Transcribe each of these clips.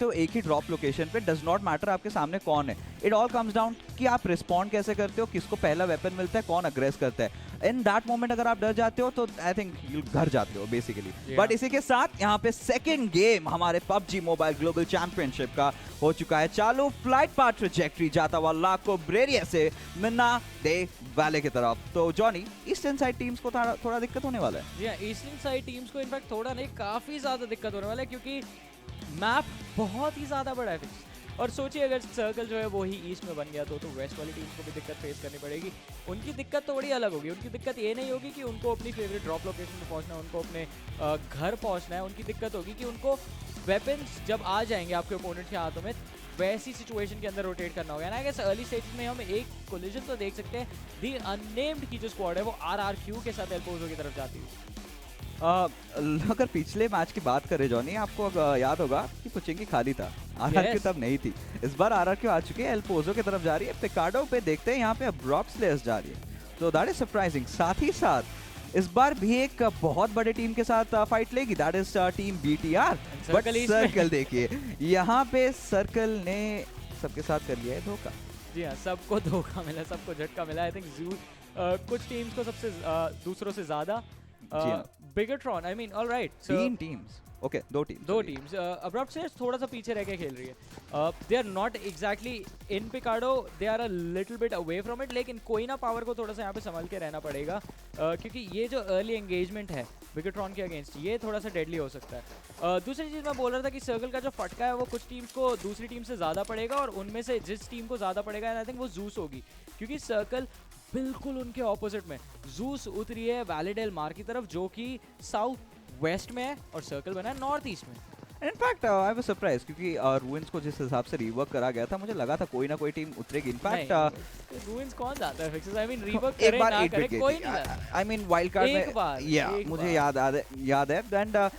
सकते हो एक ही ड्रॉप लोकेशन पे, डज नॉट मैटर आपके सामने कौन है। इट ऑल कम्स डाउन कि आप रिस्पॉन्ड कैसे करते हो, किसको पहला वेपन मिलता है, कौन अग्रेस करता है। इन दैट मोमेंट अगर आप डर जाते हो तो आई थिंक घर जाते हो बेसिकली। बट इसी के साथ यहाँ पे सेकंड गेम हमारे PUBG मोबाइल ग्लोबल चैंपियनशिप का हो चुका है चालू। फ्लाइट पाथ ट्रैजेक्टरी जाता हुआ लाको ब्रेरिया से मिन्ना दे वैले की तरफ। तो जॉनी, ईस्टर्न साइड टीम्स को थोड़ा दिक्कत होने वाला है। जी हाँ, ईस्टर्न साइड टीम्स को इनफैक्ट थोड़ा नहीं काफ़ी ज़्यादा दिक्कत होने वाला है, क्योंकि मैप बहुत ही ज़्यादा बड़ा है फिक्स। और सोचिए अगर सर्कल जो है वो ही ईस्ट में बन गया तो वेस्ट वाली टीम्स को भी दिक्कत फेस करनी पड़ेगी। उनकी दिक्कत तो बड़ी अलग होगी। उनकी दिक्कत ये नहीं होगी कि उनको अपनी फेवरेट ड्रॉप लोकेशन पे पहुंचना है, उनको अपने घर पहुंचना है। उनकी दिक्कत होगी कि उनको वेपन्स जब आ जाएंगे आपके ओपोनेंट के हाथों में, वैसी सिचुएशन के अंदर रोटेट करना होगा। आई गेस अर्ली स्टेज में हम एक कोलिजन तो देख सकते हैं। दी अननेम्ड की जो स्क्वाड है वो RRQ के साथ एल्पोजो की तरफ जाती है। अगर पिछले मैच की बात करें जॉनी, आपको याद होगा कि पुचिंगी खाली था, RRQ तब नहीं थी। इस बार RRQ आ चुकी है, एल्पोजो की तरफ जा रही है। पिकाडो पे देखते हैं, यहाँ पे अब्रॉप स्लेयर्स जा रही है, तो दैट इज सरप्राइजिंग। साथ ही साथ इस बार भी एक बहुत बड़े टीम के साथ फाइट लेगी, that is team BTR। But circle देखिए, यहाँ पे सर्कल ने सबके साथ कर लिया है धोखा। जी हाँ, सबको धोखा मिला, सबको झटका मिला। आई थिंक कुछ टीम्स को सबसे दूसरों से ज्यादा। बिगेट्रॉन, आई मीन ऑलराइट, तीन टीम्स, ओके दो टीम्स। अब्रप्ट स्लेयर्स थोड़ा सा पीछे रह के खेल रही है। They are not exactly in Pecado, they are a little bit away from it, लेकिन कोई ना पावर को थोड़ा सा यहाँ पे संभल के रहना पड़ेगा, क्योंकि ये जो अर्ली एंगेजमेंट है बिगेट्रॉन के अगेंस्ट, ये थोड़ा सा डेडली हो सकता है। दूसरी चीज़ मैं बोल रहा था कि सर्कल का जो फटका है वो कुछ टीम्स को दूसरी टीम से ज़्यादा पड़ेगा, और उनमें से जिस टीम को ज़्यादा पड़ेगा आई थिंक वो जूस होगी, क्योंकि सर्कल बिल्कुल उनके ऑपोजिट में जूस उतरी है वैली डेल मार की तरफ, जो कि साउथ वेस्ट में है, और सर्कल बना है नॉर्थ ईस्ट में। इनफैक्ट आई वाज सरप्राइज, क्योंकि रूइंस को जिस हिसाब से रिवर्क करा गया था, मुझे लगा था कोई ना कोई टीम उतरेगी। इनफैक्ट रूइंस कौन जाता है फिक्सेस, आई मीन रिवर्क एक करे बार ना 8 करे विकेट, कोई नहीं जाता। आई मीन वाइल्ड कार्ड में एक बार, या मुझे याद है एंड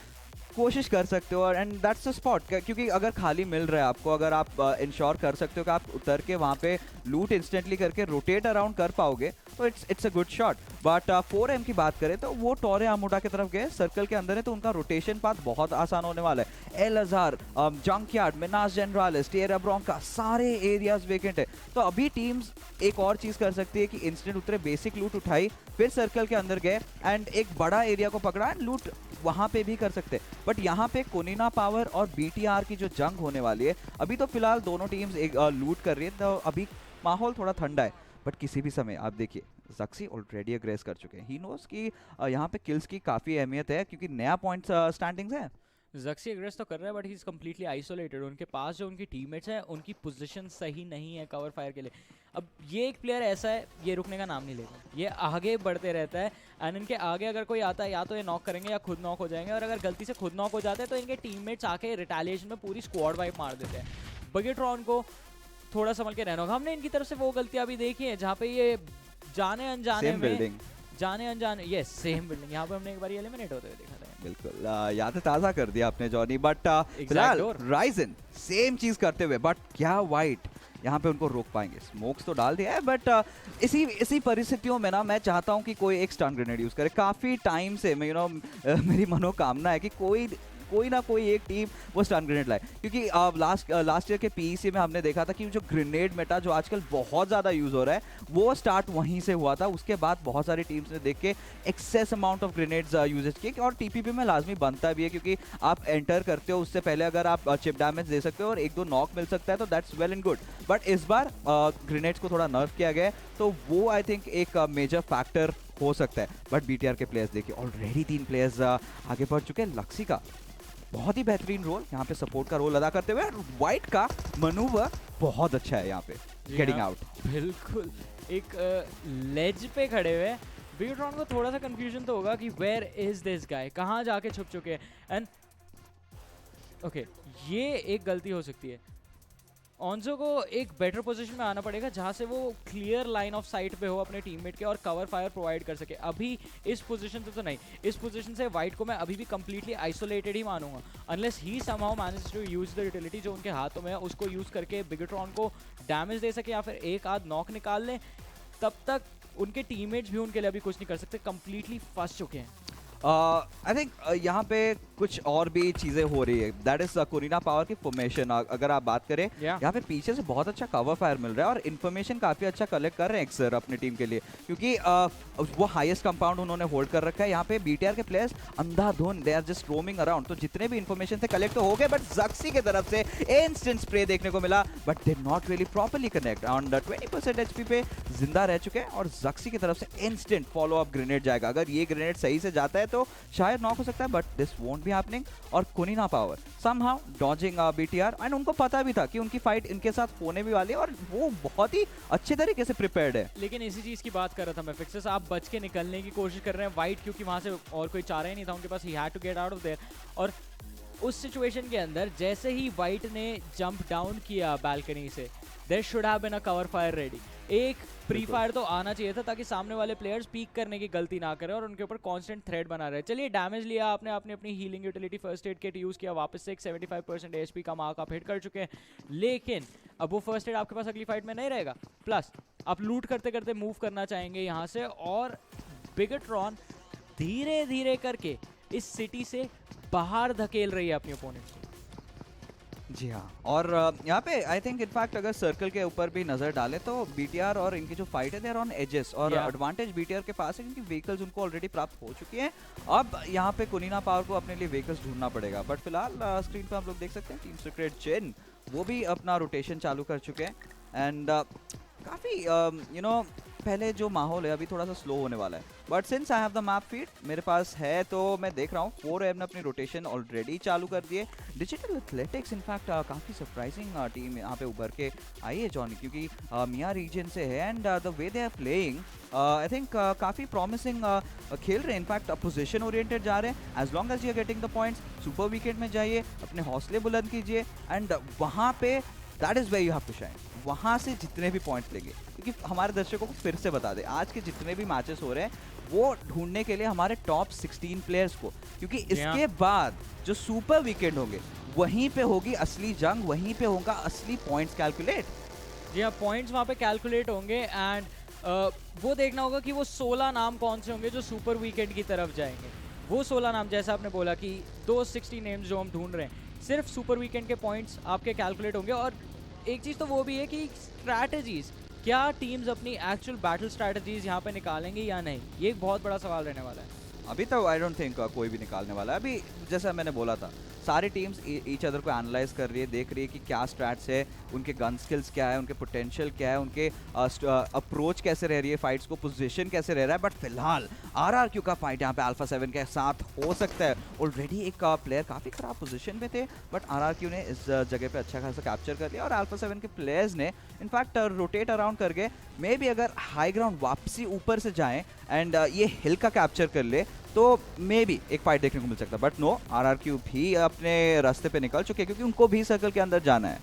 कोशिश कर सकते हो, एंड दैट्स द स्पॉट, क्योंकि अगर खाली मिल रहा है आपको, अगर आप इंश्योर कर सकते हो कि आप उतर के वहाँ पे लूट इंस्टेंटली करके रोटेट अराउंड कर पाओगे, तो it's a good shot. But 4M की बात करें तो वो टोरे आमोडा की तरफ गए, सर्कल के अंदर है, तो उनका रोटेशन पाथ बहुत आसान होने वाला है। El Azhar, junkyard, Minas Gerais, Tierra Bronca, सारे एरियाज वेकेंट है। तो अभी टीम्स एक और चीज कर सकती है कि इंस्टेंट उतरे, बेसिक लूट उठाई, फिर सर्कल के अंदर गए एंड एक बड़ा एरिया को पकड़ा एंड लूट वहां पे भी कर सकते। बट यहाँ पे कोनिना पावर और BTR की जो जंग होने वाली है, अभी तो फिलहाल दोनों टीम्स एक लूट कर रही है, तो अभी माहौल थोड़ा ठंडा है। बट किसी भी समय आप देखिए, ज़क्सी ऑलरेडी अग्रेस कर चुके हैं। ही नोस कि यहाँ पे किल्स की काफ़ी अहमियत है, क्योंकि नया पॉइंट स्टैंडिंग्स है। ज़क्सी अग्रेस तो कर रहा है, but he is completely isolated. उनके पास जो उनकी टीममेट्स हैं, उनकी पोजीशन सही नहीं है कवर फायर के लिए। अब ये एक प्लेयर ऐसा है, ये रुकने का नाम नहीं लेगा, ये आगे बढ़ते रहता है, एंड इनके आगे अगर कोई आता है, या तो ये नॉक करेंगे या खुद नॉक हो जाएंगे, और अगर गलती से खुद नॉक हो जाते हैं तो इनके टीममेट्स आके रिटेलिएशन में पूरी स्क्वाड वाइप मार देते हैं। बिगेट्रॉन को थोड़ा संभल के रहना होगा। हमने इनकी तरफ से वो गलतियाँ भी देखी हैं जहाँ पे ये जाने अनजाने यस सेम बिल्डिंग, यहाँ पे हमने एक बार एलिमिनेट होते हुए देखा था। बिल्कुल याद ताज़ा कर दिया आपने जॉनी। बट फिलहाल राइजन सेम चीज़ करते हुए, बट क्या वाइट यहाँ पे उनको रोक पाएंगे? स्मोक्स तो डाल दिया है, बट इसी परिस्थितियों में ना मैं चाहता हूँ कि कोई एक स्टन ग्रेनेड यूज़ करे। काफ़ी टाइम से मैं मेरी मनोकामना है कि कोई ना कोई एक टीम वो स्टन ग्रेनेड लाए, क्योंकि लास्ट ईयर के PEC में हमने देखा था कि जो ग्रेनेड मेटा जो आजकल बहुत ज़्यादा यूज़ हो रहा है, वो स्टार्ट वहीं से हुआ था। उसके बाद बहुत सारी टीम्स ने देख के excess amount of grenades usages किए, और TPP में लाजमी बनता भी है, क्योंकि आप एंटर करते हो उससे पहले अगर आप चिप डैमेज दे सकते हो और 1-2 नॉक मिल सकता है, तो that's well and good. But इस बार ग्रेनेड्स को थोड़ा नर्व किया गया है, तो वो आई थिंक एक मेजर फैक्टर हो सकता है। बट BTR के प्लेयर्स देखिए, ऑलरेडी 3 प्लेयर्स आगे बढ़ चुके हैं। लक्सी का बहुत ही बेहतरीन रोल यहाँ पे सपोर्ट का रोल अदा करते हुए, वाइट का मनूवर बहुत अच्छा है यहाँ पे गेटिंग आउट। बिल्कुल एक लेज पे खड़े हुए। बिगेट्रॉन को थोड़ा सा कंफ्यूजन तो होगा कि वेयर इज दिस गाय, कहाँ जाके छुप चुके हैं। एंड ओके, ये एक गलती हो सकती है। ऑन्जो को एक बेटर पोजीशन में आना पड़ेगा, जहाँ से वो क्लियर लाइन ऑफ साइट पे हो अपने टीममेट के और कवर फायर प्रोवाइड कर सके। अभी इस पोजीशन से तो नहीं, इस पोजीशन से वाइट को मैं अभी भी कंप्लीटली आइसोलेटेड ही मानूंगा, unless he somehow manage to use the utility जो उनके हाथों में है, उसको यूज करके बिगेट्रॉन को डैमेज दे सके या फिर एक आध नॉक निकाल ले। तब तक उनके टीममेट्स भी उनके लिए अभी कुछ नहीं कर सकते, कंप्लीटली फंस चुके हैं। आई थिंक यहाँ पे कुछ और भी चीजें हो रही है, दैट इज कोरिना पावर की फॉर्मेशन। अगर आप बात करें यहाँ पे पीछे से बहुत अच्छा कवर फायर मिल रहा है और इन्फॉर्मेशन काफी अच्छा कलेक्ट कर रहे हैं एक्सर अपनी टीम के लिए, क्योंकि वो हाईएस्ट कंपाउंड उन्होंने होल्ड कर रखा है। यहाँ पे बीटीआर के प्लेयर्स अंधाधुन they are just roaming around, तो जितने भी इन्फॉर्मेशन थे कलेक्ट हो गए, बट जक्सी की तरफ से इंस्टेंट स्प्रे देखने को मिला, but they not really properly connect on 20% HP पे जिंदा रह चुके हैं, और जक्सी की तरफ से इंस्टेंट फॉलो अप ग्रेनेड जाएगा। अगर ये ग्रेनेड सही से जाता है तो शायद नॉक हो सकता है, but this won't be happening. और Konina Power somehow dodging BTR, and उनको पता भी था कि उनकी फाइट इनके साथ होने भी वाली है, और वो बहुत ही अच्छे तरीके से प्रिपेयर्ड है। लेकिन इसी चीज की बात कर रहा था मैं, फिक्सेस आप बच के निकलने की कोशिश कर रहे हैं वाइट, क्योंकि वहां से और कोई चारा ही नहीं था उनके पास, he had to get out of there. और उस सिचुएशन के अंदर जैसे ही वाइट ने जंप डाउन किया बालकनी से, there should have been a cover fire ready. एक प्री फायर तो आना चाहिए था ताकि सामने वाले प्लेयर्स पीक करने की गलती ना करें और उनके ऊपर कांस्टेंट थ्रेट बना रहे। चलिए डैमेज लिया आपने, आपने अपनी healing utility first aid kit use किया, वापस से एक 75% एचपी का मार्क आप हिट कर चुके हैं, लेकिन अब वो फर्स्ट एड आपके पास अगली फाइट में नहीं रहेगा। प्लस आप लूट करते करते मूव करना चाहेंगे यहाँ से, और बिगेट्रॉन धीरे धीरे करके इस सिटी से बाहर धकेल रही है अपने ओपोनेंट्स को। जी हाँ, और यहाँ पे आई थिंक इनफैक्ट अगर सर्कल के ऊपर भी नजर डालें तो बीटीआर और इनकी जो फाइट है देयर ऑन एजेस, और एडवांटेज बीटीआर के पास है क्योंकि व्हीकल्स उनको ऑलरेडी प्राप्त हो चुकी हैं। अब यहाँ पे कोरिना पावर को अपने लिए व्हीकल्स ढूंढना पड़ेगा, बट फिलहाल स्क्रीन पे आप लोग देख सकते हैं टीम सीक्रेट जेन वो भी अपना रोटेशन चालू कर चुके हैं, एंड काफ़ी यू नो पहले जो माहौल है अभी थोड़ा सा स्लो होने वाला है, but since I have the map feed मेरे पास है तो मैं देख रहा हूँ 4AM ने अपनी रोटेशन ऑलरेडी चालू कर दी है। डिजिटल एथलेटिक्स इनफैक्ट काफ़ी सरप्राइजिंग टीम यहाँ पे उभर के आई है जॉनी, क्योंकि मियाँ रीजन से है, and the way they are playing I think काफ़ी प्रॉमिसिंग खेल रहे हैं। इनफैक्ट पोजीशन ओरिएंटेड जा रहे हैं, as long as you are getting the points. Super weekend में जाइए, अपने हौसले बुलंद कीजिए, एंड वहाँ पे that is where you have to shine, वहाँ से जितने भी पॉइंट्स लेंगे। क्योंकि हमारे दर्शकों को फिर से बता दें, आज के जितने भी मैचेस हो रहे हैं वो ढूंढने के लिए हमारे टॉप 16 प्लेयर्स को, क्योंकि इसके बाद जो सुपर वीकेंड होंगे वहीं पे होगी असली जंग, वहीं पे होगा असली पॉइंट्स कैलकुलेट। जी हाँ, पॉइंट्स वहाँ पे कैलकुलेट होंगे, एंड वो देखना होगा कि वो 16 नाम कौन से होंगे जो सुपर वीकेंड की तरफ जाएंगे। वो 16 नाम, जैसा आपने बोला कि दो 60 नेम्स जो हम ढूंढ रहे हैं, सिर्फ सुपर वीकेंड के पॉइंट्स आपके कैलकुलेट होंगे। और एक चीज़ तो वो भी है कि स्ट्रैटेजीज, क्या टीम्स अपनी एक्चुअल बैटल स्ट्रैटेजीज यहाँ पे निकालेंगे या नहीं, ये एक बहुत बड़ा सवाल रहने वाला है। अभी तो आई डोंट थिंक कोई भी निकालने वाला है। अभी जैसा मैंने बोला था, सारी टीम्स ईच अदर को एनालाइज कर रही है, देख रही है कि क्या स्ट्रैट्स है, उनके गन स्किल्स क्या है, उनके पोटेंशियल क्या है, उनके अप्रोच कैसे रह रही है फाइट्स को, पोजीशन कैसे रह रहा है। बट फिलहाल आरआरक्यू का फाइट यहाँ पे अल्फा 7 के साथ हो सकता है। ऑलरेडी एक प्लेयर काफ़ी ख़राब पोजीशन में थे, बट आरआरक्यू ने इस जगह पे अच्छा खासा कैप्चर कर लिया, और अल्फा 7 के प्लेयर्स ने इनफैक्ट रोटेट अराउंड करके मे बी अगर हाई ग्राउंड वापसी ऊपर से जाएँ एंड ये हिल का कैप्चर कर ले तो मे बी एक फाइट देखने को मिल सकता है। बट नो, आरआरक्यू भी अपने रास्ते पे निकल चुके हैं, क्योंकि उनको भी सर्कल के अंदर जाना है।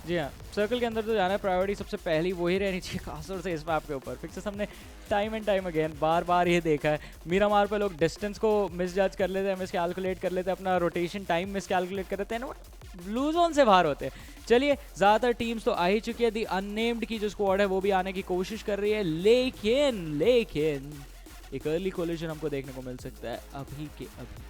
जी हाँ, सर्कल के अंदर तो जाना है, प्रायोरिटी सबसे पहली वही रहनी चाहिए, खासतौर से इस मैप के ऊपर। फिक्सेस हमने टाइम एंड टाइम अगेन बार बार ये देखा है, मीरामार पे लोग डिस्टेंस को मिस जज कर लेते हैं, मिस कैलकुलेट कर लेते हैं, अपना रोटेशन टाइम मिस कैलकुलेट कर लेते हैं, ब्लू जोन से बाहर होते हैं। चलिए, ज़्यादातर टीम्स तो आ ही चुकी है, दी अननेम्ड की जो स्क्वाड है वो भी आने की कोशिश कर रही है, लेकिन एक अर्ली कोलिजन हमको देखने को मिल सकता है अभी के अभी।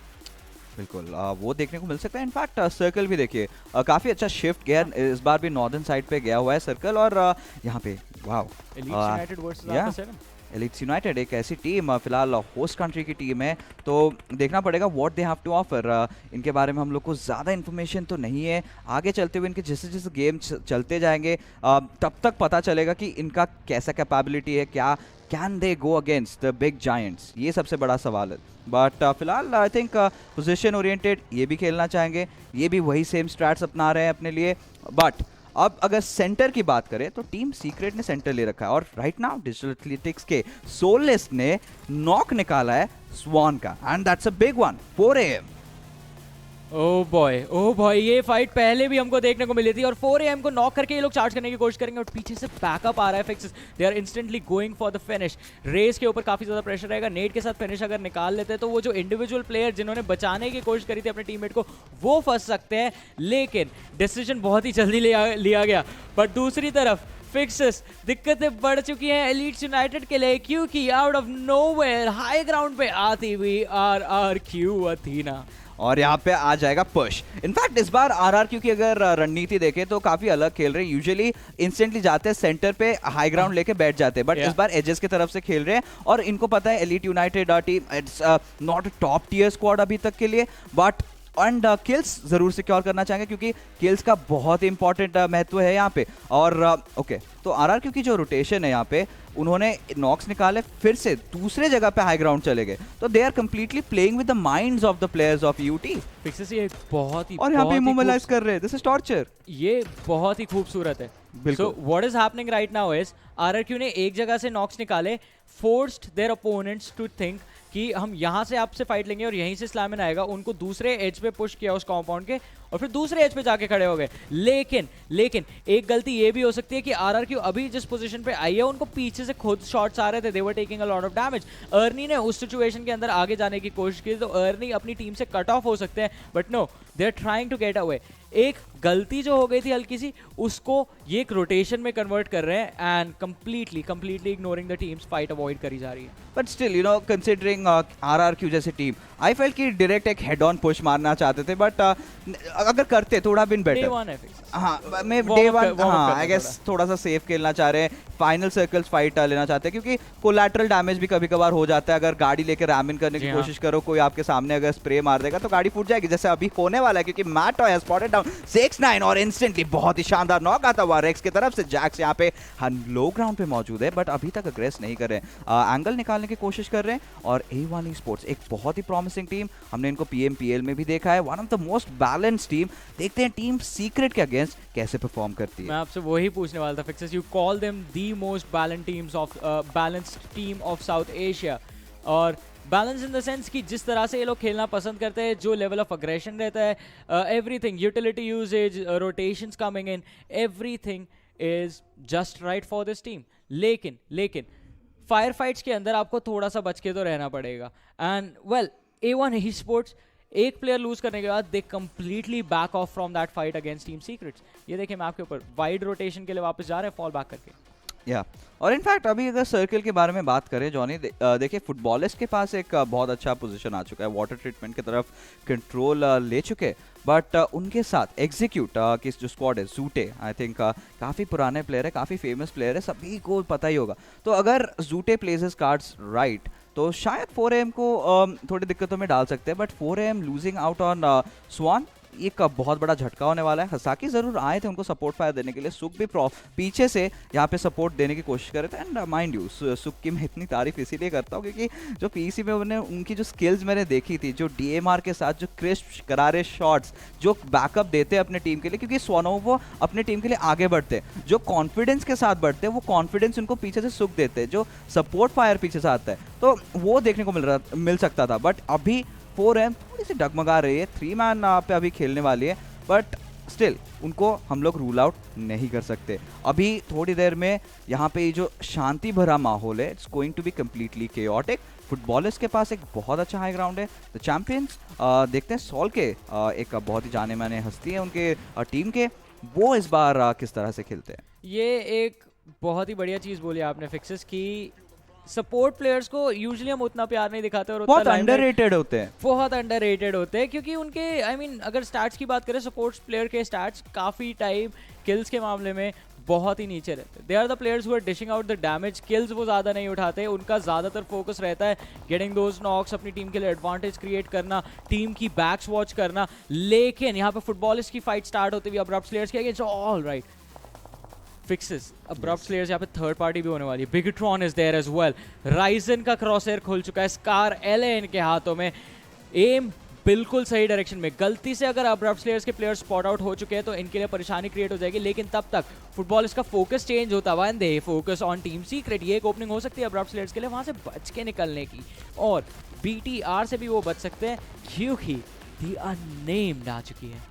बिल्कुल वो देखने को मिल सकता है। इनफैक्ट सर्कल भी देखिए काफ़ी अच्छा शिफ्ट गया, इस बार भी नॉर्दर्न साइड पे गया हुआ है सर्कल, और यहाँ पे wow, United versus alpha 7। Elites United एक ऐसी टीम फिलहाल होस्ट कंट्री की टीम है, तो देखना पड़ेगा what they have to offer. इनके बारे में हम लोग को ज़्यादा इन्फॉर्मेशन तो नहीं है, आगे चलते हुए इनके जैसे जैसे गेम चलते जाएंगे तब तक पता चलेगा कि इनका कैसा कैपेबिलिटी है, क्या can they go against the big giants, ये सबसे बड़ा सवाल है। बट फिलहाल आई थिंक पोजीशन ओरिएंटेड ये भी खेलना चाहेंगे, ये भी वही सेम स्ट्रैट्स अपना रहे हैं अपने लिए। बट अब अगर सेंटर की बात करें तो टीम सीक्रेट ने सेंटर ले रखा है, और राइट नाउ डिजिटल एथलेटिक्स के सोलिस्ट ने नॉक निकाला है स्वान का, and that's a big one, 4 AM। Oh boy, ये फाइट पहले भी हमको देखने को मिली थी, और 4 AM को नॉक करके ये लोग चार्ज करने की कोशिश करेंगे, और पीछे से बैकअप आ रहा है fixes, they are instantly going for the finish. Race के ऊपर काफी ज्यादा प्रेशर रहेगा, नेट के साथ फिनिश अगर निकाल लेते हैं तो वो जो इंडिविजुअल प्लेयर जिन्होंने बचाने की कोशिश करी थी अपने टीममेट को, वो फंस सकते हैं, लेकिन डिसीजन बहुत ही जल्दी लिया गया। बट दूसरी तरफ फिक्सेस दिक्कतें बढ़ चुकी हैं एलीट्स यूनाइटेड के लिए, क्योंकि out of nowhere high ground पे आती हुई RRQ अथीना, और यहाँ पे आ जाएगा पुश। इनफैक्ट इस बार RRQ की अगर रणनीति देखें तो काफी अलग खेल रहे हैं। यूजुअली इंस्टेंटली जाते हैं सेंटर पे, हाई ग्राउंड लेके बैठ जाते हैं, बट इस बार एजेस की तरफ से खेल रहे हैं और इनको पता है elite united team it's not top tier squad अभी तक के लिए, बट एंड किल्स जरूर सिक्योर करना चाहेंगे क्योंकि किल्स का बहुत ही इंपॉर्टेंट महत्व है यहाँ पे। और ओके तो RRQ की जो रोटेशन है यहाँ पे, उन्होंने नॉक्स निकाले, फिर से दूसरे जगह पे हाई ग्राउंड चले गए, तो they are completely playing with the minds of the players of UT. Fixes ये बहुत ही और यहाँ पे इमोबिलाइज कर रहे हैं, दिस इज टॉर्चर। ये बहुत ही खूबसूरत है। बिल्कुल। So what is happening right now is RRQ ने एक जगह से नॉक्स निकाले, forced their opponents to think कि हम यहाँ से आपसे फाइट लेंगे और यहीं से स्लैमिन आएगा, उनको दूसरे एज पे पुश किया उस कॉम्पाउंड के और फिर दूसरे एज पे जाके खड़े हो गए। लेकिन एक गलती ये भी हो सकती है कि RRQ अभी जिस पोजीशन पे आई है उनको पीछे से खुद शॉट्स आ रहे थे, they were taking a lot of damage. Arnie ने उस सिचुएशन के अंदर आगे जाने की कोशिश की तो अर्नी अपनी टीम से कट ऑफ हो सकते हैं, but no, they are trying to get away. एक गलती जो हो गई थी हल्की सी, उसको ये एक रोटेशन में कन्वर्ट कर रहे हैं and completely ignoring the teams, fight avoid करी जा रही है। But still you know considering RRQ जैसे टीम, आई फेल्ट कि डायरेक्ट एक हेड ऑन पुश मारना चाहते थे, बट अगर करते थोड़ा बिन बेटर। Day one है fix। हाँ मैं डे वन, हाँ आई गेस थोड़ा सा सेफ खेलना चाह रहे हैं, फाइनल सर्कल्स फाइट लेना चाहते हैं क्योंकि कोलैटरल डैमेज भी कभी कभार हो जाता है। अगर गाड़ी लेकर रैमिन करने की कोशिश करो, कोई आपके सामने अगर स्प्रे मार देगा तो गाड़ी फूट जाएगी, जैसे अभी होने वाला है क्योंकि Matt Toy has spotted down 6-9 और इंस्टेंटली बहुत ही शानदार नॉक आता हुआ रेक्स की तरफ से। जैक्स यहाँ पे लो ग्राउंड पे मौजूद है बट अभी तक अग्रेस नहीं कर रहे हैं, एंगल निकालने की कोशिश कर रहे हैं। और A1 Esports एक बहुत ही प्रॉमिसिंग टीम, हमने इनको PMPL में भी देखा है, one of the most balanced team. देखते हैं टीम सीक्रेट के अगेंस्ट कैसे परफॉर्म करती है। मैं आपसे वही पूछने वाला था fixes, you call them the most balanced team of south Asia, और बैलेंस इन द सेंस कि जिस तरह से ये लोग खेलना पसंद करते हैं, जो लेवल ऑफ अग्रेशन रहता है, everything, utility usages, rotations coming in, everything is just right for this team. लेकिन फायर फाइट्स के अंदर आपको थोड़ा सा बच के तो रहना पड़ेगा। एंड वेल, A1 Esports एक प्लेयर लूज करने के बाद दे completely back of from that fight against team secrets. ये देखिए मैप के ऊपर वाइड रोटेशन के लिए वापस जा रहे हैं, फॉल बैक करके। या और इनफैक्ट अभी अगर सर्कल के बारे में बात करें जॉनी, देखिए फुटबॉलिस्ट के पास एक बहुत अच्छा पोजीशन आ चुका है, वाटर ट्रीटमेंट की तरफ कंट्रोल ले चुके, बट उनके साथ एग्जीक्यूट की जो स्क्वाड है जूटे, आई थिंक काफ़ी पुराने प्लेयर है, काफ़ी फेमस प्लेयर है, सभी को पता ही होगा। तो अगर जूटे प्लेज हिज कार्ड्स राइट तो शायद 4AM को थोड़ी दिक्कतों में डाल सकते हैं, but 4AM losing out on Swan एक बहुत बड़ा झटका होने वाला है। हसाकी जरूर आए थे उनको सपोर्ट फायर देने के लिए, सुक भी पीछे से यहाँ पे सपोर्ट देने की कोशिश कर रहे थे। एंड माइंड यू सुक की मैं इतनी तारीफ इसीलिए करता हूँ क्योंकि जो पीसी में उन्होंने उनकी जो स्किल्स मैंने देखी थी, जो DMR के साथ जो क्रिस्प करारे शॉट्स जो बैकअप देते हैं अपने टीम के लिए, क्योंकि स्वानोवो अपने टीम के लिए आगे बढ़ते हैं, जो कॉन्फिडेंस के साथ बढ़ते हैं, वो कॉन्फिडेंस उनको पीछे से सुक देते हैं, जो सपोर्ट फायर पीछे से आता है, तो वो देखने को मिल सकता था। बट अभी 4AM थोड़ी सी डगमगा रही है, 3 मैन पे अभी खेलने वाली है, बट स्टिल उनको हम लोग रूल आउट नहीं कर सकते। अभी थोड़ी देर में यहाँ पे जो शांति भरा माहौल है, it's going to be completely chaotic. Footballers के पास एक बहुत अच्छा हाई ग्राउंड है, द चैंपियंस देखते हैं सॉल के एक बहुत ही जाने माने हस्ती है उनके टीम के, वो इस बार किस तरह से खेलते हैं। ये एक बहुत ही बढ़िया चीज़ बोली आपने फिक्सेस की, सपोर्ट प्लेयर्स को यूजुअली हम उतना प्यार नहीं दिखाते और बहुत अंडररेटेड होते हैं, बहुत अंडररेटेड होते हैं क्योंकि उनके आई मीन अगर स्टैट्स की बात करें, सपोर्ट्स प्लेयर के स्टैट्स काफ़ी टाइम किल्स के मामले में बहुत ही नीचे रहते हैं। They are the players who are dishing out the damage, kills वो ज़्यादा नहीं उठाते, उनका ज़्यादातर फोकस रहता है गेटिंग दोज नॉक्स, अपनी टीम के लिए एडवांटेज क्रिएट करना, टीम की बैक्स वॉच करना। लेकिन यहाँ पे फुटबॉलिस्ट की फाइट स्टार्ट होती हुई अब्रप्ट प्लेयर्स के against, all right fixes, Abrupt players यहाँ पे थर्ड पार्टी भी होने वाली है, Bigetron is there as well, Ryzen का क्रॉसएयर खुल चुका है, स्कार LA इनके हाथों में, एम बिल्कुल सही डायरेक्शन में। गलती से अगर अब्रप्ट प्लेयर्स के प्लेयर्स स्पॉट आउट हो चुके हैं तो इनके लिए परेशानी क्रिएट हो जाएगी, लेकिन तब तक फुटबॉल इसका फोकस चेंज होता हुआ and they focus on team secret. ये एक ओपनिंग हो सकती है अब्रप्ट प्लेयर्स के लिए वहाँ से बच के निकलने की, और BTR से भी वो बच सकते हैं क्योंकि द अननेम्ड आ चुकी है।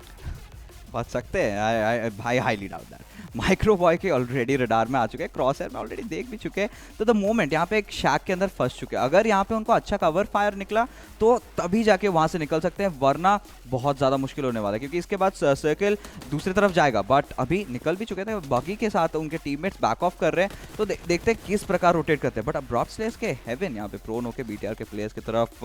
बच सकते हैं, भाई highly doubt that, micro boy के ऑलरेडी रडार में आ चुके हैं, क्रॉस एयर में ऑलरेडी देख भी चुके हैं। तो द मोमेंट यहाँ पे एक शैक के अंदर फंस चुके हैं, अगर यहाँ पे उनको अच्छा कवर फायर निकला तो तभी जाके वहाँ से निकल सकते हैं, वरना बहुत ज़्यादा मुश्किल होने वाला है क्योंकि इसके बाद सर्कल दूसरी तरफ जाएगा। बट अभी निकल भी चुके थे, बगी के साथ उनके टीममेट्स बैक ऑफ कर रहे हैं, तो देखते हैं किस प्रकार रोटेट करते हैं। बट अब्रॉप्ट स्लेयर्स के हेवन यहाँ पे प्रोन होकर बीटीआर के प्लेयर्स की तरफ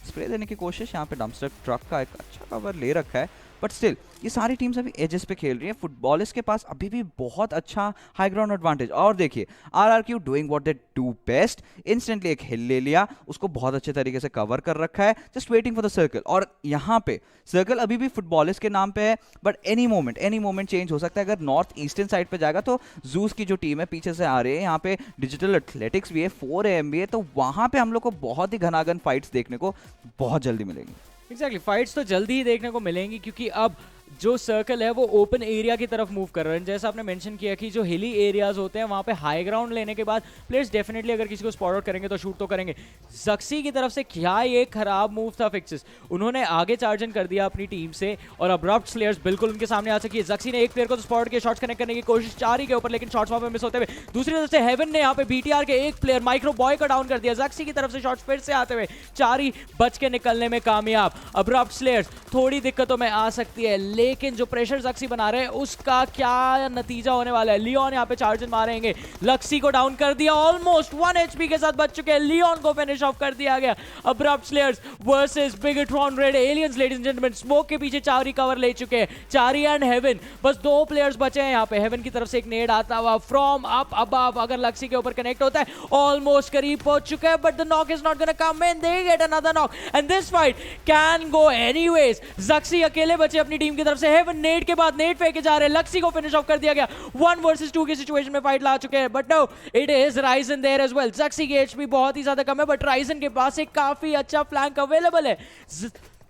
स्प्रे देने की कोशिश, यहाँ पे डंपस्टर ट्रक का एक अच्छा कवर ले रखा है। बट स्टिल ये सारी टीम्स अभी एजेस पे खेल रही हैं, फुटबॉलिस्ट के पास अभी भी बहुत अच्छा हाई ग्राउंड एडवांटेज। और देखिए RRQ doing what they do best, instantly एक हिल ले लिया, उसको बहुत अच्छे तरीके से कवर कर रखा है, just waiting for the circle. और यहाँ पे सर्कल अभी भी फुटबॉलिस्ट के नाम पे है, बट एनी मोमेंट चेंज हो सकता है। अगर नॉर्थ ईस्टर्न साइड पे जाएगा तो जूस की जो टीम है पीछे से आ रही है, यहाँ पे डिजिटल एथलेटिक्स भी है, 4 AM भी है, तो वहाँ पे हम लोग को बहुत ही घनाघन फाइट्स देखने को बहुत जल्दी मिलेंगी। एग्जैक्टली फाइट्स तो जल्दी ही देखने को मिलेंगी क्योंकि अब जो सर्कल है वो ओपन एरिया की तरफ मूव कर रहे हैं। जैसा आपने मेंशन किया कि जो हिली एरियाज होते हैं वहाँ पे हाई ग्राउंड लेने के बाद प्लेयर्स डेफिनेटली अगर किसी को स्पॉट आउट करेंगे तो शूट तो करेंगे। ज़क्सी की तरफ से क्या ये खराब मूव था फिक्सेस, उन्होंने आगे चार्जन कर दिया अपनी टीम से और अब्रप्ट प्लेयर्स बिल्कुल उनके सामने आ सकी है। ज़क्सी ने एक प्लेयर को तो स्पॉट किया, शॉट्स कनेक्ट करने की कोशिश 4 ही के ऊपर, लेकिन शॉट्स वहाँ पे मिस होते हुए। दूसरी तरफ से हेवन ने यहाँ पे बीटीआर के एक प्लेयर माइक्रो बॉय को डाउन कर दिया। ज़क्सी की तरफ से शॉट्स फिर से आते हुए 4 ही बच के निकलने में कामयाब। अब्रप्ट प्लेयर्स थोड़ी दिक्कतों में आ सकती है, लेकिन जो प्रेशर ज़क्सी बना रहे हैं उसका क्या नतीजा होने वाला है। लियोन यहाँ पे चार्जन मारेंगे, लक्सी को डाउन कर दिया, ऑलमोस्ट 1 HP के साथ बच चुके हैं, लियोन को फिनिश ऑफ कर दिया गया। Abrupt Slayers versus Bigetron Red Aliens, ladies and gentleman, smoke के पीछे 4 ही कवर ले चुके हैं, 4 ही एंड हेवन, बस 2 प्लेयर्स बचे हैं यहाँ पे। हेवन की तरफ से एक नेड आता हुआ फ्रॉम अप अबव, अगर लक्सी के ऊपर कनेक्ट होता है ऑलमोस्ट करीब पहुंच चुका है, but the knock is not gonna come in, they get another knock and this fight can go anyways. ज़क्सी अकेले बचे अपनी टीम की तरफ से, हेवन नेड के बाद नेट फेंके जा रहे हैं, लक्सी को फिनिश ऑफ कर दिया गया। 1 वर्सेस 2 की सिचुएशन में फाइट ला चुके हैं, but no it is Raizen there as well. ज़क्सी की एचपी बहुत ही ज्यादा कम है, बट राइजन के पास एक काफी अच्छा फ्लैंक अवेलेबल है।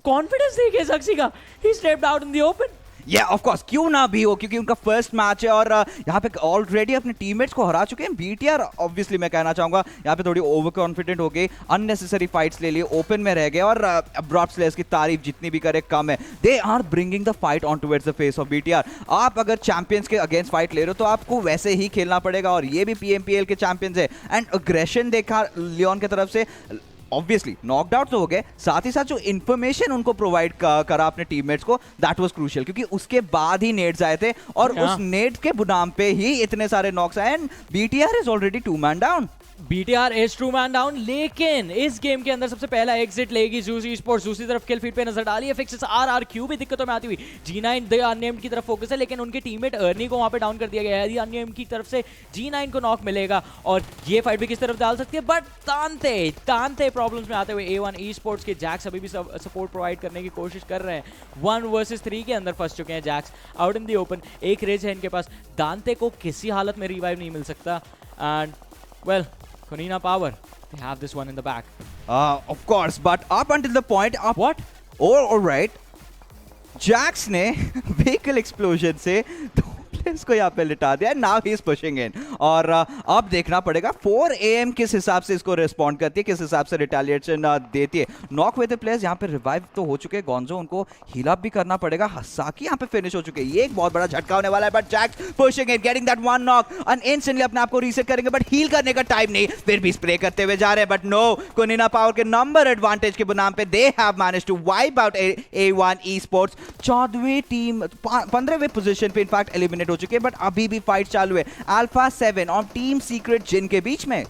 कॉन्फिडेंस देखिए ज़क्सी का, ही stepped out in the open. Of course, क्यों ना भी हो, क्योंकि उनका फर्स्ट मैच है और यहाँ पे ऑलरेडी अपने टीममेट्स को हरा चुके हैं। बीटीआर ऑब्वियसली मैं कहना चाहूंगा यहाँ पे थोड़ी ओवर कॉन्फिडेंट हो गई, अननेसेसरी फाइट्स ले लिए, ओपन में रह गए और अब्रप्ट स्लेयर्स की तारीफ जितनी भी करे कम है। They are bringing the fight on towards the face of BTR. आप अगर चैंपियंस के अगेंस्ट फाइट ले रहे हो तो आपको वैसे ही खेलना पड़ेगा, और ये भी PMPL के चैंपियंस है। एंड अग्रेशन देखा लियोन की तरफ से, ऑब्वियसली नॉकड आउट तो हो गए, साथ ही साथ जो इन्फॉर्मेशन उनको प्रोवाइड करा अपने टीममेट्स को, दैट वाज क्रूशियल, क्योंकि उसके बाद ही नेट्स आए थे और उस नेट के बुनाम पे ही इतने सारे नॉक्स आए and BTR is already 2 man down. BTR is 2 man down, लेकिन इस गेम के अंदर सबसे पहला एग्जिट लेगी जूस ई-स्पोर्ट्स। दूसरी तरफ किल फीड पे नजर डाली है फिक्सेस, आरआरक्यू भी दिक्कतों में आती हुई। G9 द अननेम्ड की तरफ फोकस है, लेकिन उनके टीममेट अर्नी को वहां पे डाउन कर दिया गया है। यदि अननेम्ड की तरफ से G9 को नॉक मिलेगा और ये फाइट भी किस तरफ डाल सकती है, बट तानते प्रॉब्लम्स में आते हुए A1 ई-स्पोर्ट्स के जैक्स अभी भी सपोर्ट प्रोवाइड करने की कोशिश कर रहे हैं। 1 वर्सेस 3 के अंदर फंस चुके हैं Jacks out in the open. एक रेज है इनके पास, दांते को किसी हालत में रिवाइव नहीं मिल सकता and well Konina Power, they have this one in the back. Of course, but up until the point of What? all right. Jax ने vehicle explosion से 2 players को यहाँ पे लिटा दिया, now he is pushing in. और अब देखना पड़ेगा 4 AM किस हिसाब से इसको रिस्पॉन्ड करती है, किस हिसाब से रिटेलिएशन देती है। नॉक हुए थे प्लेयर्स यहाँ पे रिवाइव तो हो चुके हैं, गोंजो उनको हील अप भी करना पड़ेगा, हसाकी यहाँ पे फिनिश हो चुके हैं। ये एक बहुत बड़ा झटका होने वाला है, but Jacks pushing in, getting that 1 knock and instantly अपने आप को रीसेट करेंगे, बट हील करने का टाइम नहीं, फिर भी स्प्रे करते हुए जा रहे हैं। बट नो, कोनिना पावर के नंबर एडवांटेज के बुनाम पे they have managed to wipe out A1 esports. 14वीं टीम 15वें पोजीशन पे इनफैक्ट एलिमिनेट हो चुके हैं, बट अभी भी फाइट चालू है अल्फा 7 और टीम सीक्रेट जिन के बीच में।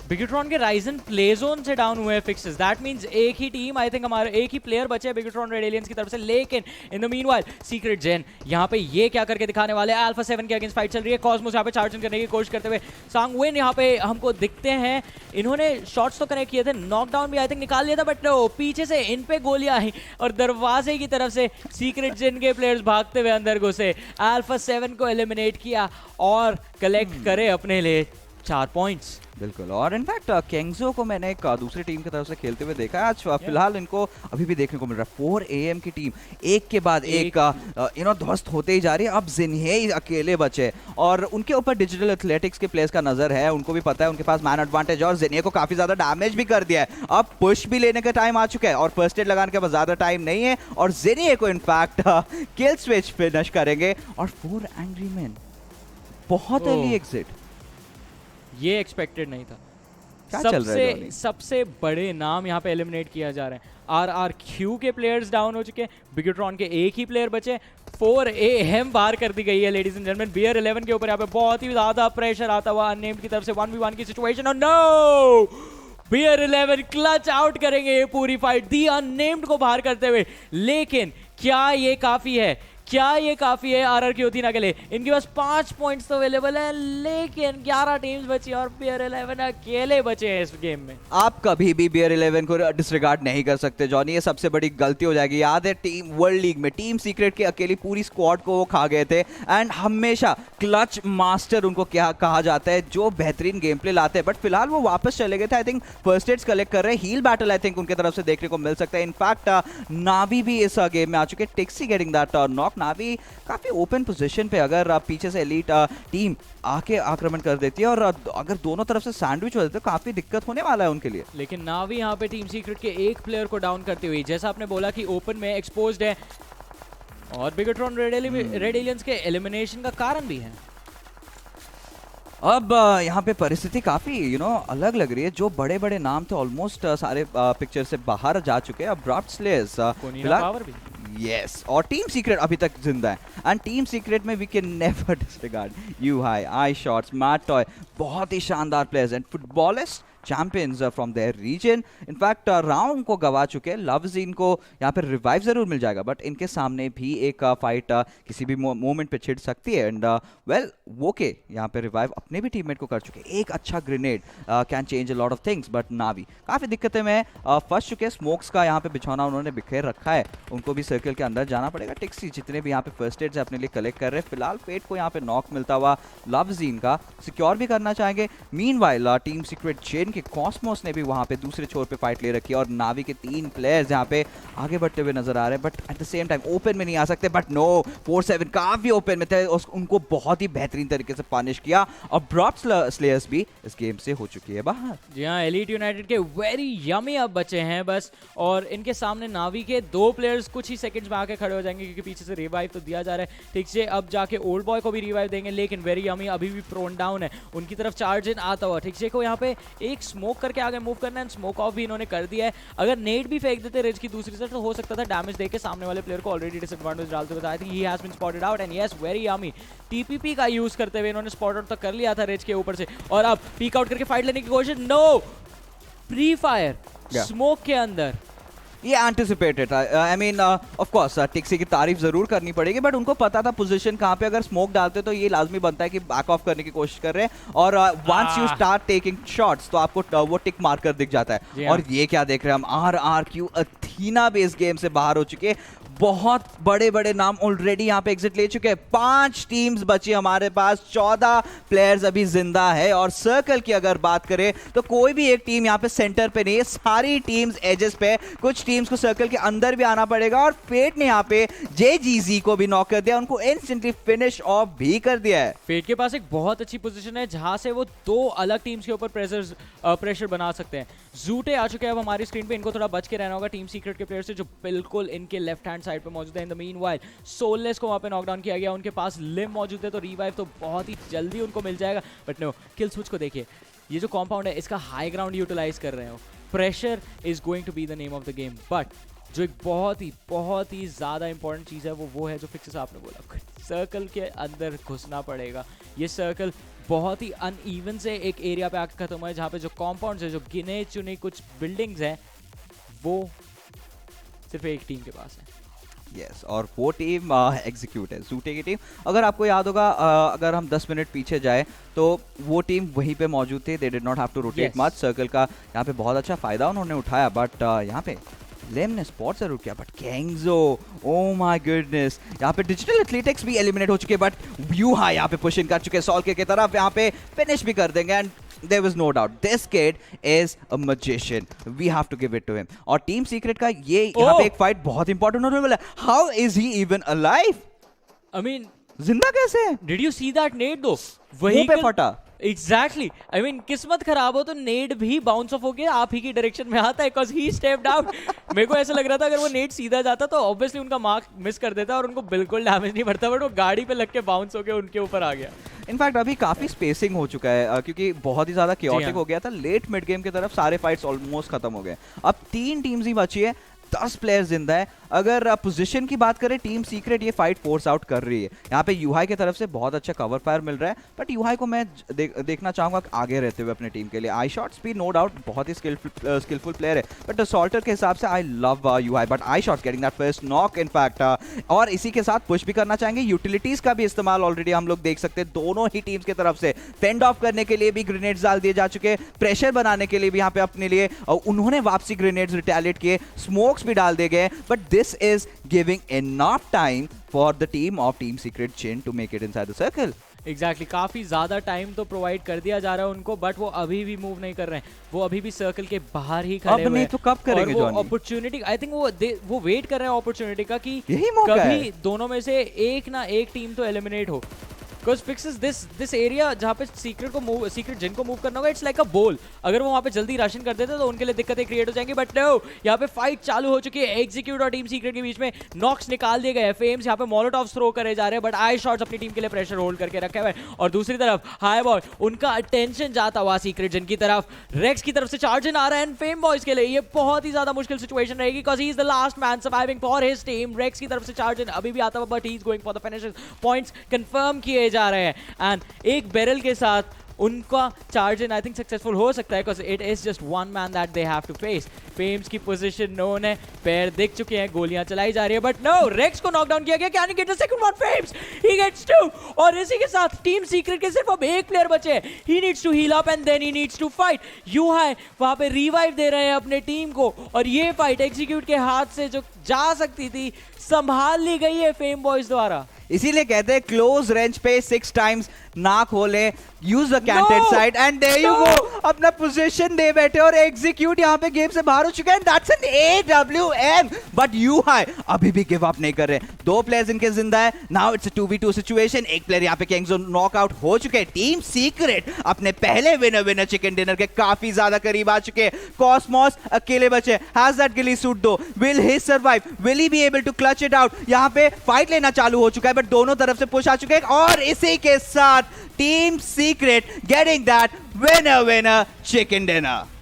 बिगेट्रॉन के राइजन प्ले जोन से डाउन हुए फिक्सेस, दैट मींस एक ही टीम, आई थिंक हमारे एक ही प्लेयर बचे हैं बिगेट्रॉन रेड एलियंस की तरफ से। लेकिन इन द मीनवाइल सीक्रेट जेन यहाँ पे ये क्या करके दिखाने वाले हैं, अल्फा 7 के अगेंस्ट फाइट चल रही है। कॉस्मोस यहाँ पे चार्जिंग करने की कोशिश करते हुए, सांगविन यहाँ पे हमको दिखते हैं, इन्होंने शॉट्स तो कनेक्ट किए थे, नॉकडाउन भी आई थिंक निकाल लिया था, बट पीछे से इन पे गोलियां आई और दरवाजे की तरफ से सीक्रेट जेन के प्लेयर्स भागते हुए अंदर घुसे, अल्फा 7 को एलिमिनेट किया और कलेक्ट करे अपने लिए 4 पॉइंट्स। बिल्कुल, और इनफैक्ट केंगजो को मैंने एक दूसरी टीम की तरफ से खेलते हुए देखा है आज। फिलहाल इनको अभी भी देखने को मिल रहा है 4 AM की टीम एक के बाद एक ध्वस्त होते ही जा रही है। अब जिन्हे अकेले बचे और उनके ऊपर डिजिटल एथलेटिक्स के प्लेयर्स का नजर है, उनको भी पता है उनके पास मैन एडवांटेज, और जिन्हे को काफी ज्यादा डैमेज भी कर दिया है। अब पुश भी लेने का टाइम आ चुका है और फर्स्ट एड लगाने के बाद ज्यादा टाइम नहीं है, और जिन्हे को इनफैक्ट किल स्विच फिनिश करेंगे और 4 एंग्री मैन बहुत अर्ली एग्जिट। ये एक्सपेक्टेड नहीं था। क्या चल रहा है जॉनी? सबसे बड़े नाम यहाँ पे एलिमिनेट किया जा रहे हैं। RRQ के प्लेयर्स डाउन हो चुके हैं, बिगेट्रॉन के एक ही प्लेयर बचे। 4 AM बाहर कर दी गई है लेडीज एंड जेंटलमैन। बियर 11 के ऊपर यहाँ पे बहुत ही ज्यादा प्रेशर आता हुआ अननेम्ड की तरफ से 1v1 की सिचुएशन। और नो, बियर 11 क्लच आउट करेंगे ये पूरी फाइट दी अननेम्ड को बाहर करते हुए। लेकिन क्या ये काफी है? क्या ये काफी है RRQ अथीना के लिए? इनके पास 5 पॉइंट्स तो अवेलेबल है, लेकिन 11 टीम्स बची और बियर 11 अकेले बचे हैं इस गेम में। आप कभी भी बियर 11 को डिसरिगार्ड नहीं कर सकते जॉनी, ये सबसे बड़ी गलती हो जाएगी। याद है टीम वर्ल्ड लीग में टीम सीक्रेट की अकेली पूरी स्क्वाड को वो खा गए थे, एंड हमेशा क्लच मास्टर उनको क्या कहा जाता है, जो बेहतरीन गेम प्ले लाते हैं। बट फिलहाल वो वापस चले गए थे। I think first aids collect कर रहे हैं। हील बैटल आई थिंक उनके तरफ से देखने को मिल सकता है। इनफैक्ट नावी भी इस गेम में आ चुके हैं। टिक्सी गेटिंग दैट नॉक। नावी काफी ओपन पोजीशन पे, अगर पीछे से एलीट टीम आके आक्रमण कर देती है और अगर दोनों तरफ से सैंडविच हो जाते तो काफी दिक्कत होने वाला है उनके लिए। लेकिन नावी यहाँ पे टीम सीक्रेट के एक प्लेयर को डाउन करते हुए, जैसा आपने बोला कि ओपन में एक्सपोज्ड है, और बिगेट्रॉन रेड एलियंस के एलिमिनेशन का कारण भी है। अब यहाँ पे परिस्थिति काफी अलग लग रही है। जो बड़े बड़े नाम थे ऑलमोस्ट सारे पिक्चर से बाहर जा चुके हैं। अब ड्राफ्ट स्लेयर्स पावर भी यस, और टीम सीक्रेट अभी तक जिंदा है। एंड टीम सीक्रेट में we can never disregard Yuhai, I shots, mat toy, बहुत ही शानदार players and footballist champions from their region. In fact round को गवा चुके हैं। लवजीन को यहाँ पे रिवाइव जरूर मिल जाएगा, बट इनके सामने भी एक फाइट किसी भी मोमेंट पे छिड़ सकती है। एंड वेल वोके यहाँ पे रिवाइव अपने भी टीममेट को कर चुके हैं। एक अच्छा grenade can change a lot of things, but Navi काफी दिक्कतें में फंस चुके हैं। स्मोक्स का यहाँ पे बिछौना उन्होंने बिखेर रखा है, उनको भी सर्कल के अंदर जाना पड़ेगा। टिक्सी जितने भी यहाँ पे फर्स्ट एड्स अपने लिए कलेक्ट कर रहे हैं। फिलहाल फेट को यहाँ पे नॉक मिलता हुआ लवजीन का सिक्योर भी करना चाहेंगे। मीनवाइल टीम सीक्रेट चेन के कॉस्मोस ने भी वहां पे दूसरे छोर पे फाइट ले रखी है, और नावी के 3 प्लेयर्स यहाँ पे आगे बढ़ते हुए नजर आ रहे हैं, but at the same time open में नहीं आ सकते। बट नो, 4-7 काफी ओपन में थे, उनको बहुत ही बेहतरीन तरीके से पनिश किया, और ड्रॉप स्लेयर्स भी इस गेम से हो चुकी है बाहर। जी हाँ, एलीट यूनाइटेड के वेरी यमी अब बचे हैं बस, और इनके सामने नावी के 2 प्लेयर्स कुछ ही सेकंड्स में आके खड़े हो जाएंगे, क्योंकि पीछे से रिवाइव तो दिया जा रहा है। ठीक से अब जाके ओल्ड बॉय को भी रिवाइव देंगे, लेकिन वेरी यमी अभी भी प्रोन डाउन है। उनकी तरफ चार्ज इन आता हुआ ठीक से को यहाँ पे एक स्मोक करके आगे मूव करना है, स्मोक ऑफ भी इन्होंने कर दिया है। अगर नेट भी फेंक देते रिज की दूसरी तरफ तो हो सकता था डैमेज देके सामने वाले प्लेयर को ऑलरेडी डिसएडवांटेज डालते हुए। I think he has been spotted out, and yes, very yummy TPP का यूज करते हुए इन्होंने स्पॉट आउट तो कर लिया था रिज के ऊपर से, और अब पीक आउट करके फाइट लेने की कोशिश। नो, प्री फायर स्मोक के अंदर ये एंटिसिपेटेड था। आई मीन ऑफ कोर्स टिक्सी की तारीफ जरूर करनी पड़ेगी, बट उनको पता था पोजीशन कहाँ पे अगर स्मोक डालते तो ये लाजमी बनता है कि बैक ऑफ करने की कोशिश कर रहे हैं, और once you start taking shots तो आपको वो टिक मार्कर दिख जाता है। और ये क्या देख रहे हैं हम, RRQ अथीना भी इस गेम से बाहर हो चुके हैं। बहुत बड़े बड़े नाम ऑलरेडी यहाँ पे एग्जिट ले चुके हैं। 5 टीम्स बची हमारे पास, 14 प्लेयर्स अभी जिंदा है, और सर्कल की अगर बात करें तो कोई भी एक टीम यहाँ पे सेंटर पे नहीं है, सारी टीम्स एजेस पे। कुछ टीम्स को सर्कल के अंदर भी आना पड़ेगा, और फेट ने यहाँ पे JGZ को भी नॉक कर दिया, उनको इंस्टेंटली फिनिश ऑफ भी कर दिया है। फेट के पास एक बहुत अच्छी पोजीशन है जहां से वो 2 अलग टीम्स के ऊपर प्रेशर बना सकते हैं। जूटे आ चुके हैं अब हमारी स्क्रीन पे, इनको थोड़ा बच के रहना होगा टीम सीक्रेट के प्लेयर से, जो बिल्कुल इनके लेफ्ट हैंड साइड पे मौजूद है। इन द मीनवाइल सोललेस को वहां पे नॉकडाउन किया गया, उनके पास लिम मौजूद है, तो रिवाइव तो बहुत ही जल्दी उनको मिल जाएगा। बट नो, किल स्विच को देखिए, ये जो कॉम्पाउंड है इसका हाई ग्राउंड यूटिलाइज कर रहे हो। Pressure is going to be the name of the game, but जो एक बहुत ही ज़्यादा इंपॉर्टेंट चीज़ है वो है जो फिक्सेस आपने बोला, सर्कल के अंदर घुसना पड़ेगा। ये सर्कल बहुत ही अनइवन से एक एरिया पे आकर खत्म हुआ है, जहाँ पे जो कॉम्पाउंड्स है, जो गिने चुने कुछ बिल्डिंग्स हैं, वो सिर्फ एक टीम के पास है। यस, और वो टीम एग्जीक्यूट है, जूटे की टीम। अगर आपको याद होगा, अगर हम 10 मिनट पीछे जाए तो वो टीम वहीं पे मौजूद थी। They did not have to rotate much. Circle का यहाँ पे बहुत अच्छा फायदा उन्होंने उठाया, बट यहाँ पे लेम ने स्पॉट जरूर किया, बट केंगजो, ओ माय गुडनेस, यहाँ पे डिजिटल एथलेटिक्स भी एलिमिनेट हो चुके, बट व्यूहा यहाँ पे पुश इन कर चुके सॉल्के की तरफ, यहाँ पे फिनिश भी कर देंगे। And there was no doubt this kid is a magician, we have to give it to him। और टीम सीक्रेट का ये यहाँ पे एक फाइट बहुत इंपॉर्टेंट होने वाला है। how is he even alive? I mean, जिंदा कैसे है? Did you see that nade though? वहीं पे फटा। Exactly. I mean, किस्मत खराब हो तो नेट भी बाउंस ऑफ होके आप ही की डायरेक्शन में आता है, because he stepped out। मेरे को ऐसा लग रहा था अगर वो नेट सीधा जाता तो ऑब्वियसली उनका मार्क मिस कर देता और उनको बिल्कुल डैमेज नहीं पड़ता, बट वो गाड़ी पे लग के बाउंस होके उनके ऊपर आ गया। इनफैक्ट अभी काफी स्पेसिंग हो चुका है क्योंकि बहुत ही ज्यादा chaotic हो गया था। लेट मिड गेम की तरफ सारे फाइट्स ऑलमोस्ट खत्म हो गए। अब 3 टीम्स ही बची है, 10 प्लेयर्स जिंदा है। अगर पोजीशन की बात करें, टीम सीक्रेट ये फाइट फोर्स आउट कर रही है। यहाँ पे यूहाई की तरफ से बहुत अच्छा कवर फायर मिल रहा है, बट यूहाई को मैं देखना चाहूंगा आगे रहते हुए अपने टीम के लिए। I shot speed no doubt बहुत ही स्किलफुल प्लेयर है, बट असॉल्टर के हिसाब से I love Yuhai, but I shot getting that first knock in fact. और इसी के साथ पुश भी करना चाहेंगे। यूटिलिटीज का भी इस्तेमाल ऑलरेडी हम लोग देख सकते हैं दोनों ही टीम्स की तरफ से। फेंड ऑफ करने के लिए भी ग्रेनेड्स डाल दिए जा चुके हैं, प्रेशर बनाने के लिए भी यहाँ पे अपने लिए उन्होंने वापसी ग्रेनेड्स रिटेलिएट किए, स्मोक्स भी डाल दिए गए, but this is giving enough time for the team of Team Secret Chin to make it inside the circle. Exactly काफी ज्यादा टाइम तो प्रोवाइड कर दिया जा रहा है उनको, बट वो अभी भी मूव नहीं कर रहे हैं। वो अभी भी सर्कल के बाहर ही खड़े हुए हैं। अब नहीं तो कब करेंगे जॉनी? अपॉर्चुनिटी आई थिंक वो वेट कर रहे हैं अपॉर्चुनिटी का कि यही मौका कभी है। दोनों में से एक ना एक टीम तो एलिमिनेट हो। Because fixes this area जहाँ पे सीक्रेट जिन को मूव करना होगा, इट्स लाइक अ बोल। अगर वो वहाँ पे जल्दी राशन कर देते तो उनके लिए दिक्कतें क्रिएट हो जाएंगी, बट नो, यहाँ पे फाइट चालू हो चुकी है। एग्जीक्यूट और टीम सीक्रेट के बीच में नॉक्स निकाल दिए गए। फेम्स यहाँ पे मोलोटॉव्स थ्रो करे जा रहे हैं, बट आई शॉट्स अपनी टीम के लिए प्रेशर होल्ड करके रखे हुए। और दूसरी तरफ हाई बॉय, उनका अटेंशन जाता हुआ सीक्रेट जिन की तरफ। रेक्स की तरफ से चार्ज इन आ रहा है, एंड फेम बॉयज के लिए ये बहुत ही ज्यादा मुश्किल सिचुएशन रहेगी, because he is the last man surviving for his team. Rex की तरफ से चार्ज इन अभी भी आता हुआ, but he is going for the finishes. Points confirm किए जा रहे हैं, एंड एक बैरल के साथ उनका charge in I think successful हो सकता है, because it is just one man that they have to face. Fames की पोजीशन नोन है, पैर दिख चुके हैं, गोलियां चलाई जा रही है, बट नो, रेक्स को नॉकडाउन किया गया। Can he get the second one? Fames he gets 2, और इसी के साथ टीम सीक्रेट के सिर्फ अब एक प्लेयर बचे हैं। He needs to heal up and then he needs to fight. Yuhai वहां पे रिवाइव दे रहे हैं अपने टीम को, और ये फाइट एग्जीक्यूट के हाथ से जो जा सकती थी संभाल ली गई है फेम बॉयज द्वारा। इसीलिए कहते हैं क्लोज रेंज पे 6 टाइम्स ना खोले, use the canted side, and there you go. अपना पोजीशन दे बैठे और एग्जीक्यूट यहाँ पे गेम से बाहर हो चुके हैं। दैट्स एन AWM, बट यूहाई अभी भी गिव अप नहीं कर रहे। 2 प्लेयर्स इनके जिंदा है। Now it's a 2v2 situation. एक प्लेयर यहाँ पे किंग्स नॉकआउट हो चुके हैं। टीम सीक्रेट अपने पहले विनर चिकन डिनर के काफी ज्यादा करीब आ चुके हैं। कॉस्मोस अकेले बचे। Has that ghillie suit though, will he survive, will he be able to clutch it out? यहाँ पे फाइट लेना चालू हो चुका है, बट दोनों तरफ से पुश आ चुके हैं, और इसी के साथ team secret getting that winner chicken dinner.